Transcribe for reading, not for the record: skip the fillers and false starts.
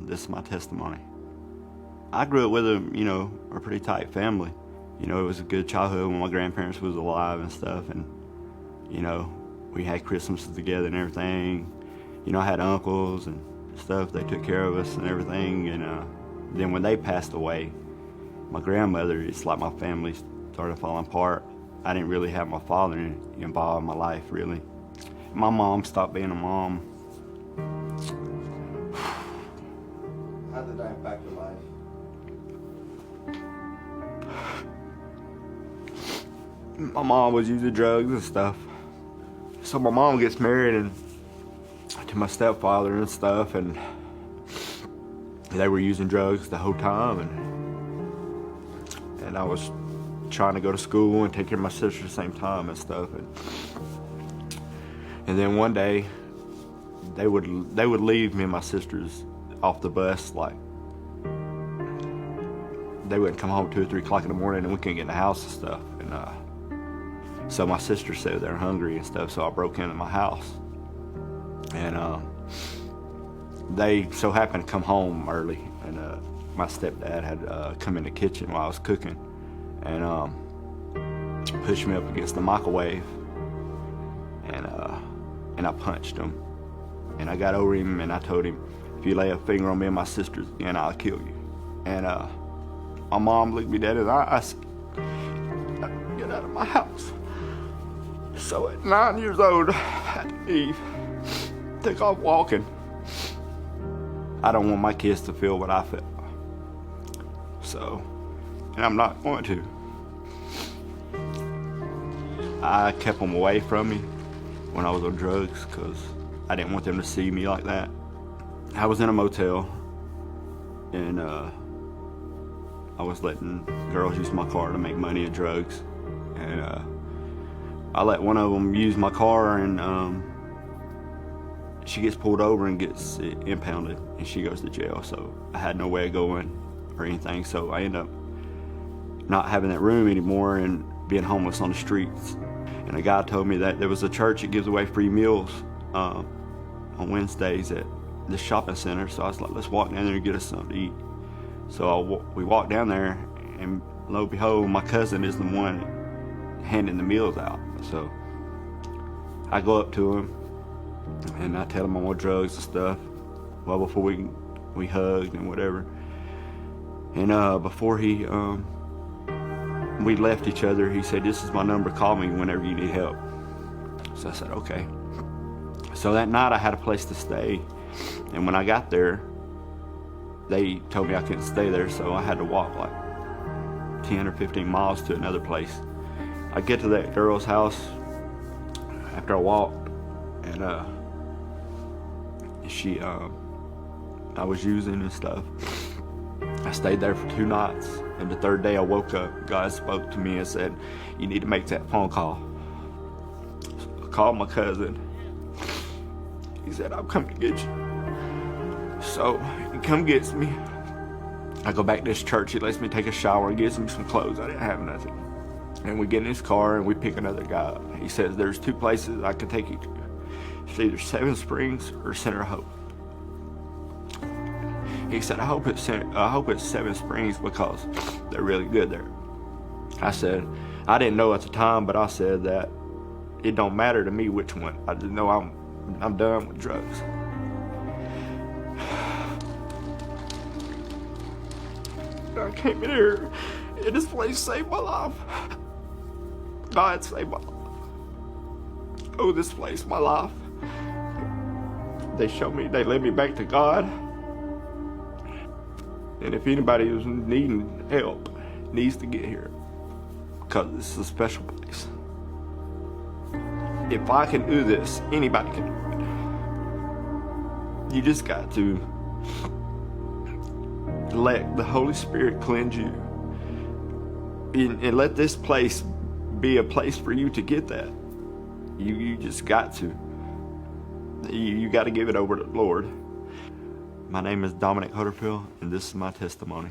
This is my testimony. I grew up with a pretty tight family. It was a good childhood when my grandparents was alive and stuff, and we had Christmases together and everything. I had uncles and stuff. They took care of us and everything, and then when they passed away, my grandmother, it's like my family started falling apart. I didn't really have my father involved in my life, really. My mom stopped being a mom. How did that impact your life? My mom was using drugs and stuff. So my mom gets married to my stepfather and stuff, and they were using drugs the whole time, and I was trying to go to school and take care of my sister at the same time and stuff, and then one day they would leave me and my sisters off the bus. Like, they wouldn't come home 2 or 3 o'clock in the morning, and we couldn't get in the house and stuff, and so my sister said they're hungry and stuff, so I broke into my house, and they so happened to come home early, and my stepdad had come in the kitchen while I was cooking, and pushed me up against the microwave, and I punched him, and I got over him, and I told him, if you lay a finger on me and my sisters again, I'll kill you. And my mom looked me dead in the eye. I said, get out of my house. So at 9 years old, I had to leave, take off walking. I don't want my kids to feel what I felt. So, and I'm not going to. I kept them away from me when I was on drugs because I didn't want them to see me like that. I was in a motel, and I was letting girls use my car to make money and drugs, and I let one of them use my car, and she gets pulled over and gets impounded, and she goes to jail. So I had no way of going or anything, so I end up not having that room anymore and being homeless on the streets. And a guy told me that there was a church that gives away free meals on Wednesdays at the shopping center, so I was like, let's walk down there and get us something to eat. So we walked down there, and lo and behold, my cousin is the one handing the meals out. So I go up to him, and I tell him I'm on drugs and stuff. Well, before we hugged and whatever. And before we left each other, he said, this is my number, call me whenever you need help. So I said, okay. So that night I had a place to stay, and when I got there, they told me I couldn't stay there, so I had to walk like 10 or 15 miles to another place. I get to that girl's house after I walked, and I was using and stuff. I stayed there for 2 nights, and the 3rd day I woke up. God spoke to me and said, you need to make that phone call. So I called my cousin. He said, I'll come to get you. So he come gets me. I go back to this church. He lets me take a shower and gives me some clothes. I didn't have nothing. And we get in his car and we pick another guy up. He says, there's 2 places I can take you to. It's either Seven Springs or Center Hope. He said, I hope it's Seven Springs because they're really good there. I said, I didn't know at the time, but I said that it don't matter to me which one. I just know I'm done with drugs. I came in here, and this place saved my life. God saved my life. Oh, this place, my life. They led me back to God. And if anybody who's needing help needs to get here, because this is a special place. If I can do this, anybody can do it. You just got to let the Holy Spirit cleanse you, and let this place be a place for you to get that. You just got to. You got to give it over to the Lord. My name is Dominic Holderfield, and this is my testimony.